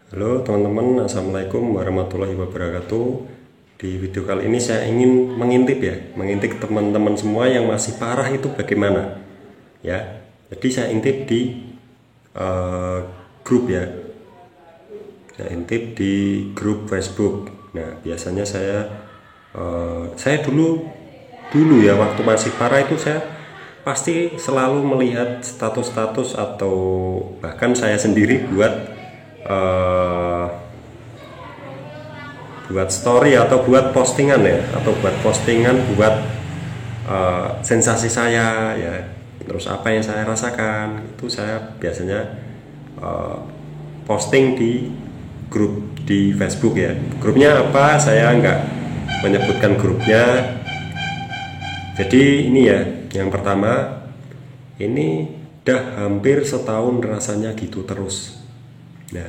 Halo teman-teman, Assalamualaikum warahmatullahi wabarakatuh. Di video kali ini saya ingin mengintip teman-teman semua yang masih parah itu bagaimana ya. Jadi saya intip di grup ya. Saya intip di grup Facebook. Nah, biasanya saya dulu ya, waktu masih parah itu saya pasti selalu melihat status-status atau bahkan saya sendiri buat story atau buat postingan ya, atau buat postingan buat sensasi saya ya, terus apa yang saya rasakan itu saya biasanya posting di grup di Facebook ya. Grupnya apa saya nggak menyebutkan grupnya. Jadi ini ya, yang pertama, ini udah hampir setahun rasanya gitu terus. Nah,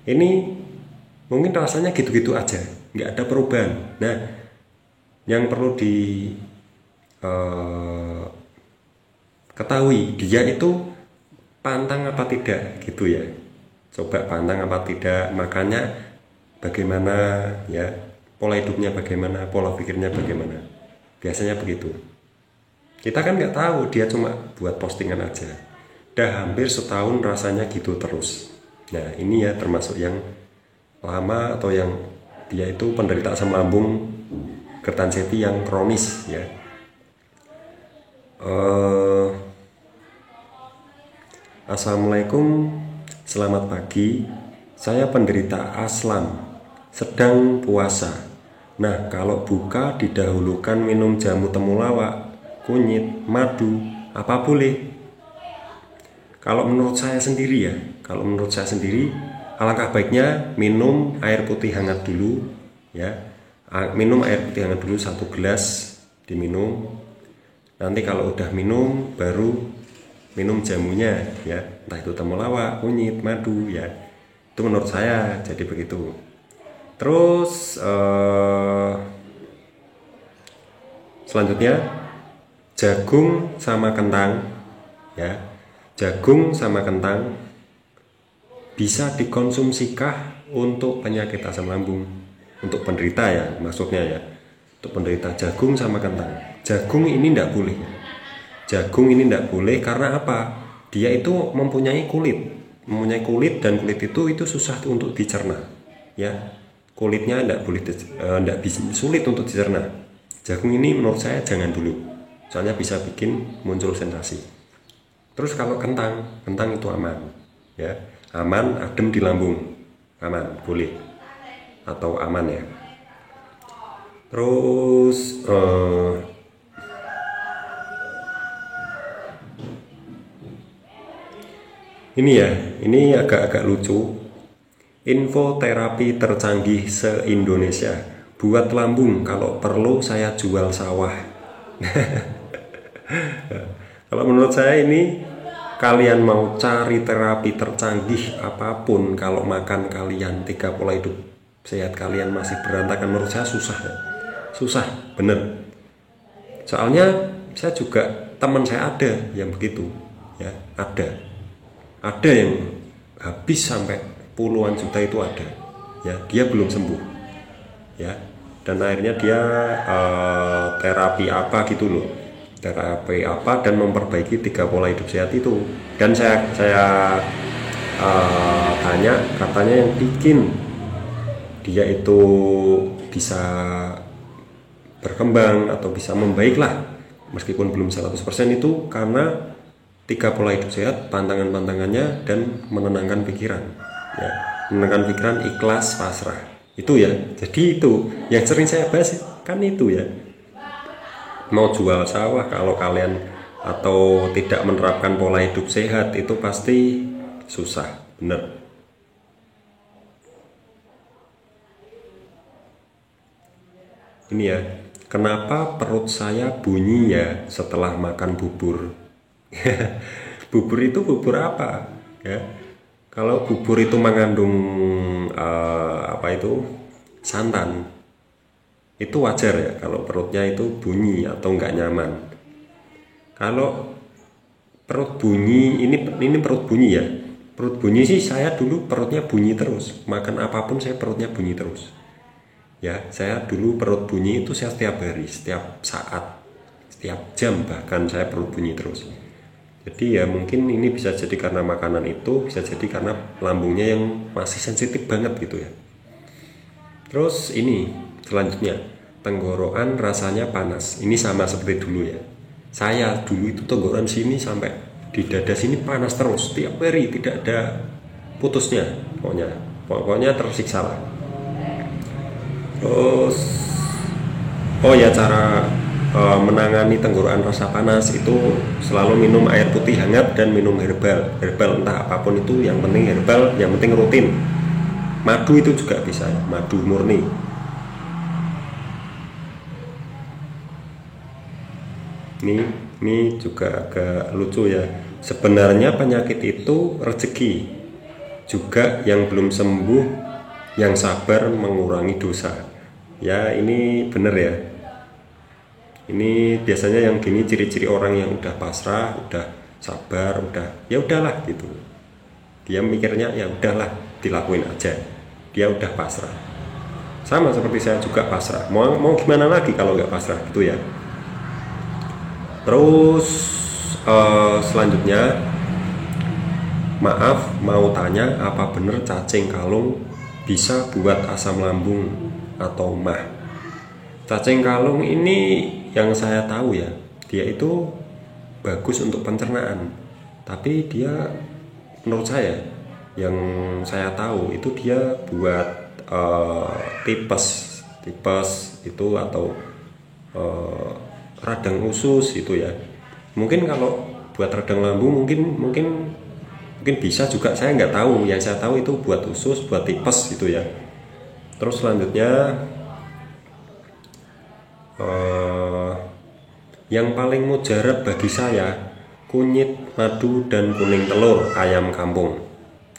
ini mungkin rasanya gitu-gitu aja, nggak ada perubahan. Nah, yang perlu ketahui, dia itu pantang apa tidak gitu ya. Coba pantang apa tidak, makanya bagaimana ya, pola hidupnya bagaimana, pola pikirnya bagaimana. Biasanya begitu. Kita kan nggak tahu, dia cuma buat postingan aja. Udah hampir setahun rasanya gitu terus. Nah, ini ya termasuk yang lama atau yang dia itu penderita asam lambung Gerd-Anxiety yang kronis ya. Assalamualaikum, selamat pagi. Saya penderita aslam, sedang puasa. Nah, kalau buka didahulukan minum jamu temulawak, kunyit, madu, apa boleh? Kalau menurut saya sendiri alangkah baiknya minum air putih hangat dulu ya. Minum air putih hangat dulu 1 gelas, diminum. Nanti kalau udah minum baru minum jamunya ya, entah itu temulawak, kunyit, madu ya. Itu menurut saya jadi begitu. Terus selanjutnya jagung sama kentang ya. Jagung sama kentang bisa dikonsumsikah untuk penyakit asam lambung, untuk penderita ya maksudnya ya, untuk penderita jagung sama kentang. Jagung ini tidak boleh. Jagung ini tidak boleh karena apa? Dia itu mempunyai kulit dan kulit itu susah untuk dicerna ya. Kulitnya tidak bisa, sulit untuk dicerna. Jagung ini menurut saya jangan dulu, soalnya bisa bikin muncul sensasi. Terus kalau kentang itu aman ya, aman, adem di lambung, aman, boleh atau aman ya. Terus ini agak-agak lucu. Info terapi tercanggih se-Indonesia. Buat lambung, kalau perlu saya jual sawah. Kalau menurut saya ini, kalian mau cari terapi tercanggih apapun, kalau makan kalian 3 pola hidup sehat kalian masih berantakan, menurut saya susah ya. Susah, bener. Soalnya saya juga, teman saya ada yang begitu ya, ada yang habis sampai puluhan juta itu ada ya, dia belum sembuh ya, dan akhirnya dia terapi apa gitu loh, terapi apa dan memperbaiki 3 pola hidup sehat itu. Dan saya tanya, katanya yang bikin dia itu bisa berkembang atau bisa membaik lah, meskipun belum 100% itu karena 3 pola hidup sehat, pantangan-pantangannya, dan menenangkan pikiran ya. Menenangkan pikiran, ikhlas, pasrah, itu ya. Jadi itu yang sering saya bahas kan itu ya. Mau jual sawah kalau kalian atau tidak menerapkan pola hidup sehat itu pasti susah, bener. Ini ya, kenapa perut saya bunyi ya setelah makan bubur? Bubur itu bubur apa ya? Kalau bubur itu mengandung santan, itu wajar ya kalau perutnya itu bunyi atau nggak nyaman. Kalau perut bunyi, ini perut bunyi ya, Perut bunyi sih, saya dulu perutnya bunyi terus, makan apapun saya perutnya bunyi terus. Ya, saya dulu perut bunyi itu saya setiap hari, setiap saat, setiap jam bahkan saya perut bunyi terus. Jadi ya mungkin ini bisa jadi karena makanan itu, bisa jadi karena lambungnya yang masih sensitif banget gitu ya. Terus ini selanjutnya, tenggorokan rasanya panas. Ini sama seperti dulu ya. Saya dulu itu tenggorokan sini sampai di dada sini panas terus tiap hari, tidak ada putusnya, pokoknya tersiksa lah. Terus oh ya, cara menangani tenggorokan rasa panas itu selalu minum air putih hangat dan minum herbal entah apapun itu, yang penting herbal, yang penting rutin. Madu itu juga bisa, madu murni. Ini juga agak lucu ya. Sebenarnya penyakit itu rezeki juga, yang belum sembuh, yang sabar mengurangi dosa. Ya ini bener ya. Ini biasanya yang gini ciri-ciri orang yang udah pasrah, udah sabar, udah ya udahlah gitu. Dia mikirnya ya udahlah, dilakuin aja. Dia udah pasrah. Sama seperti saya juga pasrah. Mau gimana lagi kalau nggak pasrah gitu ya. Terus selanjutnya, maaf mau tanya, apa bener cacing kalung bisa buat asam lambung atau mah? Cacing kalung ini yang saya tahu ya, dia itu bagus untuk pencernaan. Tapi dia, menurut saya, yang saya tahu itu dia buat tipes itu atau radang usus itu ya. Mungkin kalau buat radang lambung mungkin bisa juga, saya nggak tahu. Yang saya tahu itu buat usus, buat tipes gitu ya. Terus selanjutnya yang paling mujarab bagi saya, kunyit, madu, dan kuning telur ayam kampung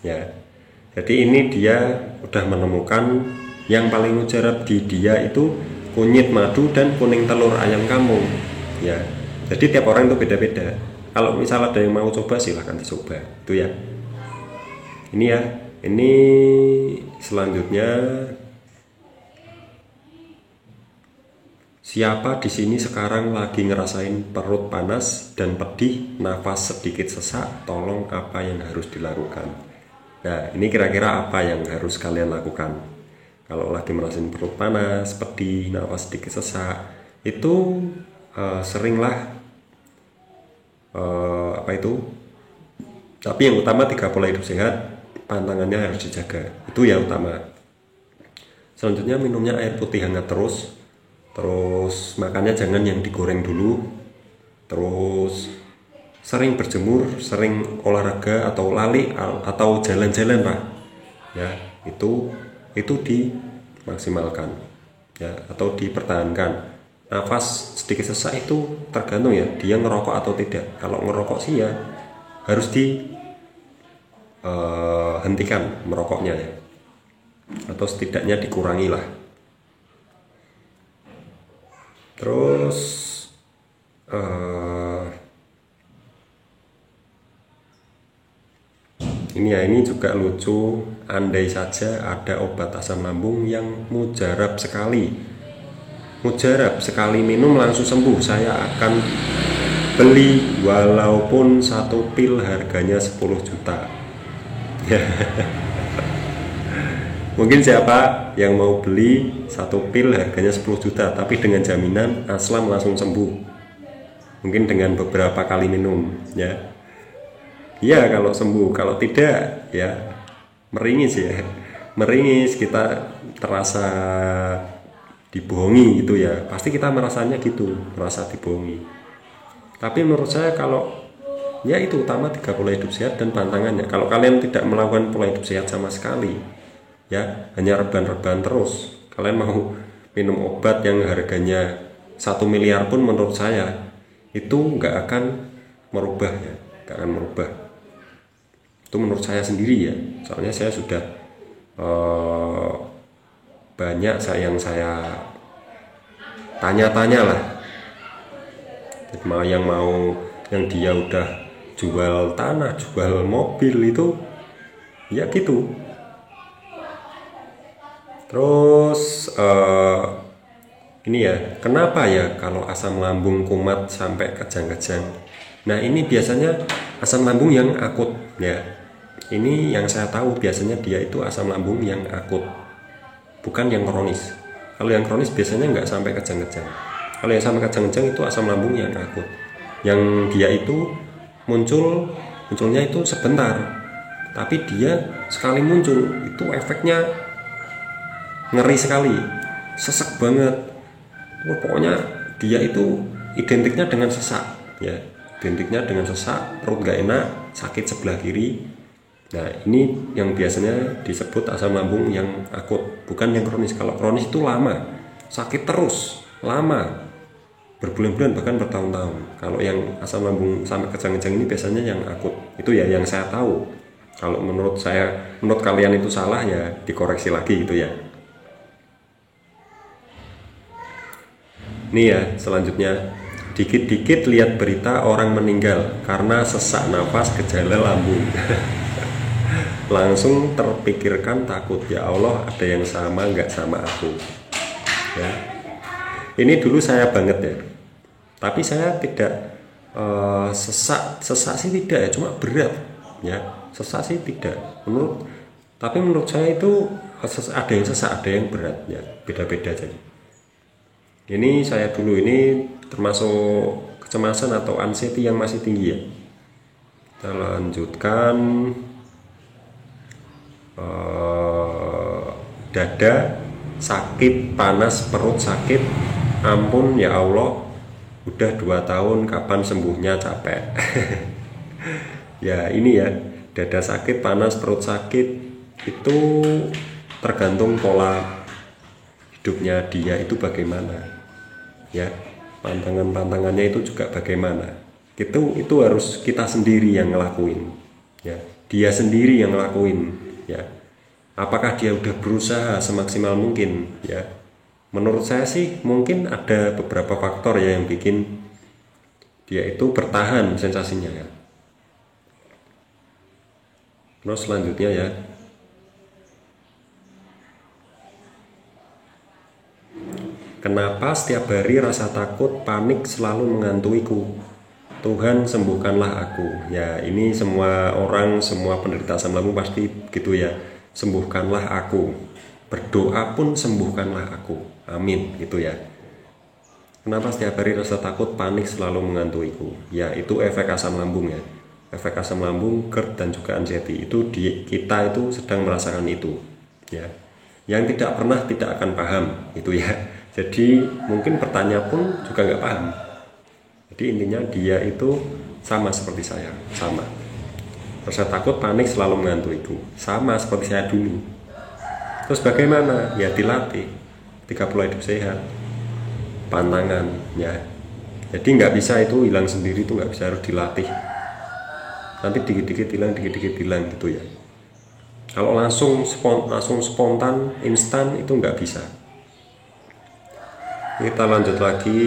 ya. Jadi ini dia udah menemukan yang paling mujarab di dia itu kunyit, madu, dan kuning telur ayam kampung ya. Jadi tiap orang itu beda-beda. Kalau misal ada yang mau coba silahkan dicoba itu ya. Ini ya, ini selanjutnya, siapa di sini sekarang lagi ngerasain perut panas dan pedih, nafas sedikit sesak, tolong apa yang harus dilakukan? Nah, ini kira-kira apa yang harus kalian lakukan? Kalau lagi merasain perut panas, pedih, nafas sedikit sesak, itu seringlah tapi yang utama 3 pola hidup sehat, pantangannya harus dijaga, itu yang utama. Selanjutnya minumnya air putih hangat terus makannya jangan yang digoreng dulu, terus sering berjemur, sering olahraga atau lari atau jalan-jalan Pak ya, itu dimaksimalkan ya, atau dipertahankan. Nafas sedikit sesak itu tergantung ya, dia ngerokok atau tidak. Kalau ngerokok sih ya harus dihentikan merokoknya ya, atau setidaknya dikurangi lah. Terus ini juga lucu. Andai saja ada obat asam lambung yang mujarab sekali minum langsung sembuh, saya akan beli walaupun 1 pil harganya 10 juta. Mungkin siapa yang mau beli 1 pil harganya 10 juta tapi dengan jaminan aslam langsung sembuh, mungkin dengan beberapa kali minum ya. Iya kalau sembuh, kalau tidak ya meringis ya. Meringis, kita terasa dibohongi gitu ya, pasti kita merasanya gitu, merasa dibohongi. Tapi menurut saya kalau ya itu utama 3 pola hidup sehat dan pantangannya. Kalau kalian tidak melakukan pola hidup sehat sama sekali ya, hanya rebahan-rebahan terus, kalian mau minum obat yang harganya 1 miliar pun menurut saya itu nggak akan merubah ya, nggak akan merubah. Itu menurut saya sendiri ya, soalnya saya sudah banyak yang saya tanya-tanya lah, yang dia udah jual tanah, jual mobil itu Ya gitu. Terus ini ya, kenapa ya kalau asam lambung kumat sampai kejang-kejang? Nah ini biasanya asam lambung yang akut ya. Ini yang saya tahu biasanya dia itu asam lambung yang akut, bukan yang kronis. Kalau yang kronis biasanya nggak sampai kejang-kejang. Kalau yang sampai kejang-kejang itu asam lambung yang akut, yang dia itu munculnya itu sebentar, tapi dia sekali muncul itu efeknya ngeri sekali, sesek banget. Pokoknya dia itu identiknya dengan sesak ya, identiknya dengan sesak, perut gak enak, sakit sebelah kiri. Nah ini yang biasanya disebut asam lambung yang akut, bukan yang kronis. Kalau kronis itu lama, sakit terus, lama, berbulan-bulan bahkan bertahun-tahun. Kalau yang asam lambung sampai kejang-kejang ini biasanya yang akut. Itu ya yang saya tahu. Kalau menurut kalian itu salah ya dikoreksi lagi gitu ya. Ini ya selanjutnya, dikit-dikit lihat berita orang meninggal karena sesak nafas gejala lambung. Langsung terpikirkan takut, ya Allah ada yang sama nggak sama aku ya. Ini dulu saya banget ya, tapi saya tidak sesak sih tidak ya, cuma berat ya. Sesak sih tidak tapi menurut saya itu ada yang sesak, ada yang berat ya, beda-beda. Jadi ini saya dulu ini termasuk kecemasan atau anxiety yang masih tinggi ya. Kita lanjutkan. Dada sakit, panas, perut sakit, ampun ya Allah, udah 2 tahun kapan sembuhnya, capek. Ya ini ya, dada sakit, panas, perut sakit itu tergantung pola hidupnya dia itu bagaimana ya, pantangannya itu juga bagaimana. Itu harus kita sendiri yang ngelakuin ya, dia sendiri yang ngelakuin ya. Apakah dia udah berusaha semaksimal mungkin ya? Menurut saya sih mungkin ada beberapa faktor ya yang bikin dia itu bertahan sensasinya ya. Terus selanjutnya ya, kenapa setiap hari rasa takut, panik selalu mengantuiku? Tuhan sembuhkanlah aku. Ya ini semua orang, semua penderita asam lambung pasti gitu ya. Sembuhkanlah aku, berdoa pun sembuhkanlah aku, amin gitu ya. Kenapa setiap hari rasa takut, panik selalu mengantuiku? Ya itu efek asam lambung ya, efek asam lambung, GERD dan juga anxiety. Itu kita itu sedang merasakan itu ya. Yang tidak pernah tidak akan paham itu ya. Jadi mungkin bertanya pun juga nggak paham. Jadi intinya dia itu sama seperti saya, sama. Rasa takut, panik selalu mengantuiku, sama seperti saya dulu. Terus bagaimana? Ya dilatih. 30 hidup sehat, pantangan ya. Jadi nggak bisa itu hilang sendiri, itu nggak bisa, harus dilatih. Nanti dikit-dikit hilang gitu ya. Kalau langsung spontan, instan itu nggak bisa. Kita lanjut lagi.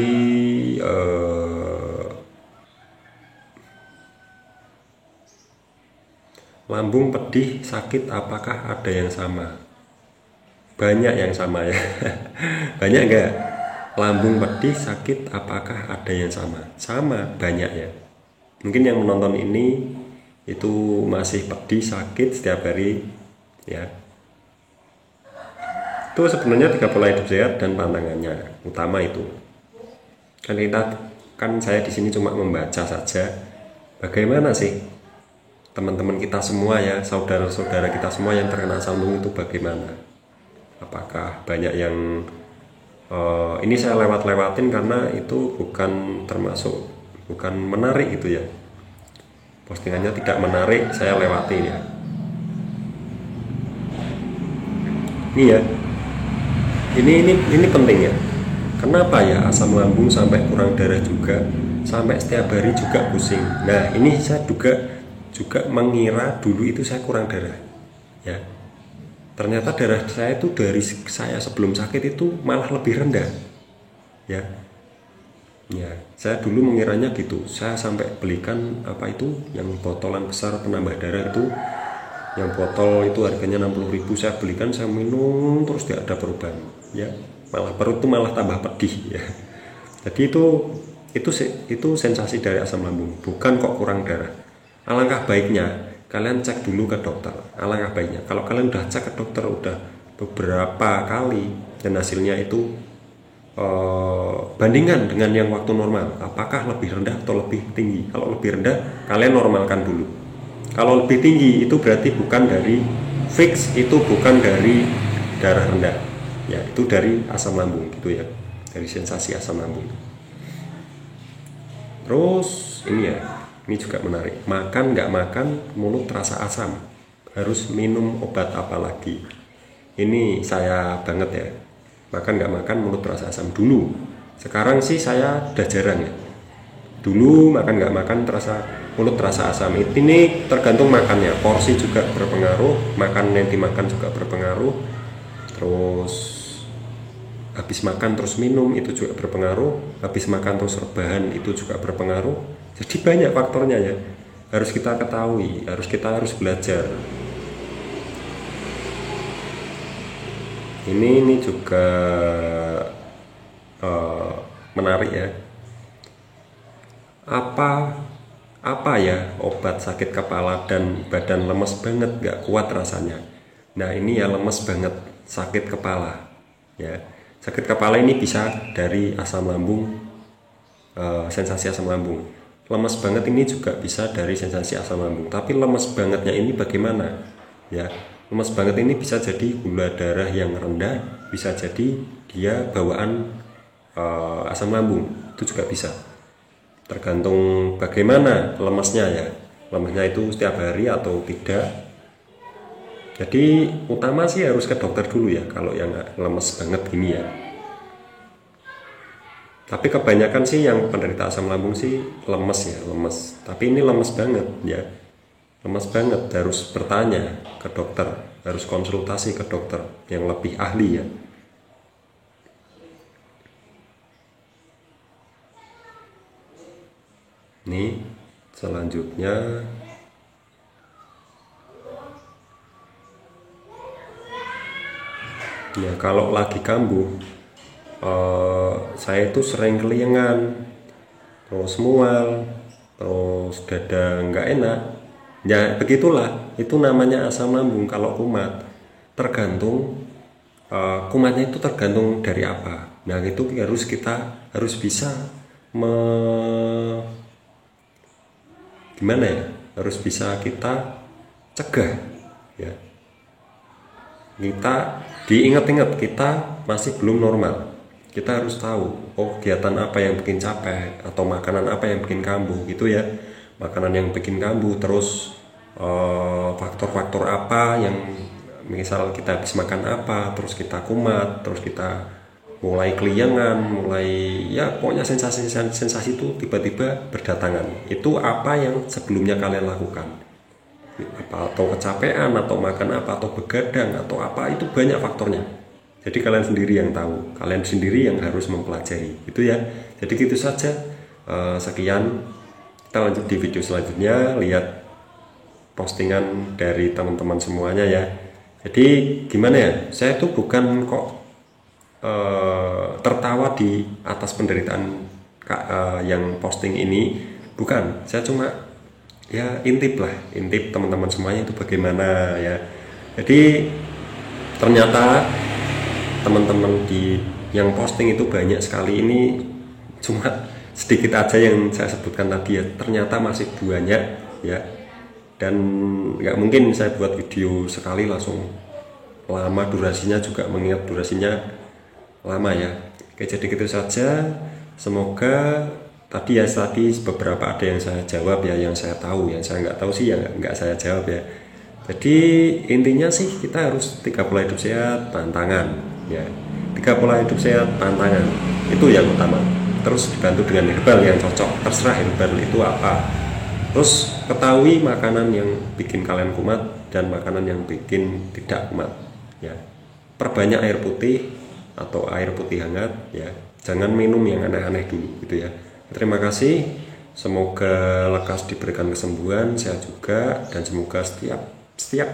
Lambung pedih, sakit, apakah ada yang sama? Banyak yang sama ya. Banyak enggak? Lambung pedih, sakit, apakah ada yang sama? Sama, banyak ya. Mungkin yang menonton ini itu masih pedih, sakit setiap hari ya. Itu sebenarnya 3 pola hidup sehat dan pantangannya utama itu. Kan saya di sini cuma membaca saja bagaimana sih teman-teman kita semua ya, saudara-saudara kita semua yang terkena asam lambung itu bagaimana. Apakah banyak yang ini saya lewat-lewatin karena itu bukan menarik gitu ya, postingannya tidak menarik, saya lewatin ya. Ini ya, ini penting ya. Kenapa ya asam lambung sampai kurang darah juga, sampai setiap hari juga pusing. Nah ini saya juga mengira dulu itu saya kurang darah ya. Ternyata darah saya itu dari saya sebelum sakit itu malah lebih rendah ya. Ya saya dulu mengiranya gitu. Saya sampai belikan apa itu yang botolan besar penambah darah itu Yang botol itu harganya 60.000, saya belikan, saya minum terus tidak ada perubahan ya, malah perut itu malah tambah pedih ya. Jadi itu sensasi dari asam lambung, bukan kok kurang darah. Alangkah baiknya kalian cek dulu ke dokter. Alangkah baiknya kalau kalian udah cek ke dokter udah beberapa kali dan hasilnya itu bandingkan dengan yang waktu normal, apakah lebih rendah atau lebih tinggi. Kalau lebih rendah kalian normalkan dulu. Kalau lebih tinggi itu berarti bukan dari fix, itu bukan dari darah rendah ya, itu dari asam lambung gitu ya, dari sensasi asam lambung. Terus ini juga menarik, makan nggak makan mulut terasa asam, harus minum obat apa lagi? Ini saya banget ya, makan nggak makan mulut terasa asam dulu. Sekarang sih saya udah jarang ya. Dulu makan nggak makan mulut terasa asam. Ini tergantung makannya, porsi juga berpengaruh, makan yang dimakan juga berpengaruh. Terus habis makan terus minum itu juga berpengaruh, habis makan terus rebahan itu juga berpengaruh. Jadi banyak faktornya ya, harus kita ketahui, kita harus belajar. Ini juga menarik ya. Apa ya obat sakit kepala dan badan lemes banget, gak kuat rasanya. Nah ini ya lemes banget, sakit kepala ya. Sakit kepala ini bisa dari asam lambung, sensasi asam lambung. Lemes banget ini juga bisa dari sensasi asam lambung. Tapi lemes bangetnya ini bagaimana ya? Lemes banget ini bisa jadi gula darah yang rendah, bisa jadi dia bawaan asam lambung, itu juga bisa. Tergantung bagaimana lemesnya ya, lemesnya itu setiap hari atau tidak. Jadi utama sih harus ke dokter dulu ya kalau yang lemes banget gini ya. Tapi kebanyakan sih yang penderita asam lambung sih lemes ya, lemes. Tapi ini lemes banget ya, lemes banget, harus bertanya ke dokter, harus konsultasi ke dokter yang lebih ahli ya. Nih selanjutnya ya, kalau lagi kambuh saya itu sering keliengan, terus mual, terus dada nggak enak ya, begitulah, itu namanya asam lambung. Kalau kumat tergantung kumatnya itu tergantung dari apa. Nah itu kita harus bisa gimana ya, harus bisa kita cegah ya. Kita diingat-ingat kita masih belum normal, kita harus tahu kegiatan apa yang bikin capek atau makanan apa yang bikin kambuh gitu ya. Makanan yang bikin kambuh, terus faktor-faktor apa yang misal kita habis makan apa terus kita kumat, terus kita mulai keliengan, mulai ya pokoknya sensasi itu tiba-tiba berdatangan. Itu apa yang sebelumnya kalian lakukan, apa atau kecapean atau makan apa atau begadang atau apa, itu banyak faktornya. Jadi kalian sendiri yang tahu, kalian sendiri yang harus mempelajari itu ya. Jadi gitu saja, sekian, kita lanjut di video selanjutnya, lihat postingan dari teman-teman semuanya ya. Jadi gimana ya, saya tuh bukan kok tertawa di atas penderitaan yang posting ini, bukan. Saya cuma ya intip teman-teman semuanya itu bagaimana ya. Jadi ternyata teman-teman yang posting itu banyak sekali, ini cuma sedikit aja yang saya sebutkan tadi ya, ternyata masih banyak ya. Dan nggak mungkin saya buat video sekali langsung lama durasinya, juga mengingat durasinya lama ya. Oke, jadi gitu saja. Semoga tadi beberapa ada yang saya jawab ya, yang saya tahu. Yang saya nggak tahu sih ya nggak saya jawab ya. Jadi intinya sih kita harus 3 pola hidup sehat, tantangan ya. 3 pola hidup sehat, tantangan, itu yang utama. Terus dibantu dengan herbal yang cocok, terserah herbal itu apa. Terus ketahui makanan yang bikin kalian kumat dan makanan yang bikin tidak kumat ya. Perbanyak air putih atau air putih hangat ya. Jangan minum yang aneh-aneh dulu gitu ya. Terima kasih. Semoga lekas diberikan kesembuhan, sehat juga, dan semoga setiap setiap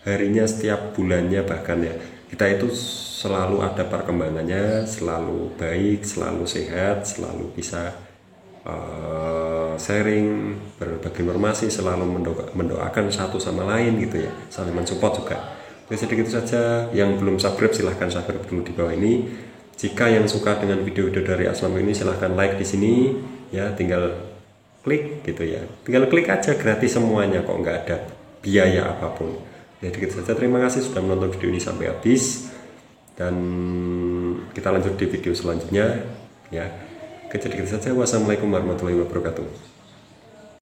harinya, setiap bulannya bahkan ya, kita itu selalu ada perkembangannya, selalu baik, selalu sehat, selalu bisa sharing, berbagi informasi, selalu mendoakan satu sama lain gitu ya, saling mensupport juga. Oke, sedikit saja. Yang belum subscribe silahkan subscribe dulu di bawah ini. Jika yang suka dengan video-video dari Aslam ini silahkan like di sini ya, tinggal klik gitu ya, tinggal klik aja, gratis semuanya kok, nggak ada biaya apapun. Jadi gitu saja, terima kasih sudah menonton video ini sampai habis, dan kita lanjut di video selanjutnya ya. Oke, jadi gitu saja. Wassalamualaikum warahmatullahi wabarakatuh.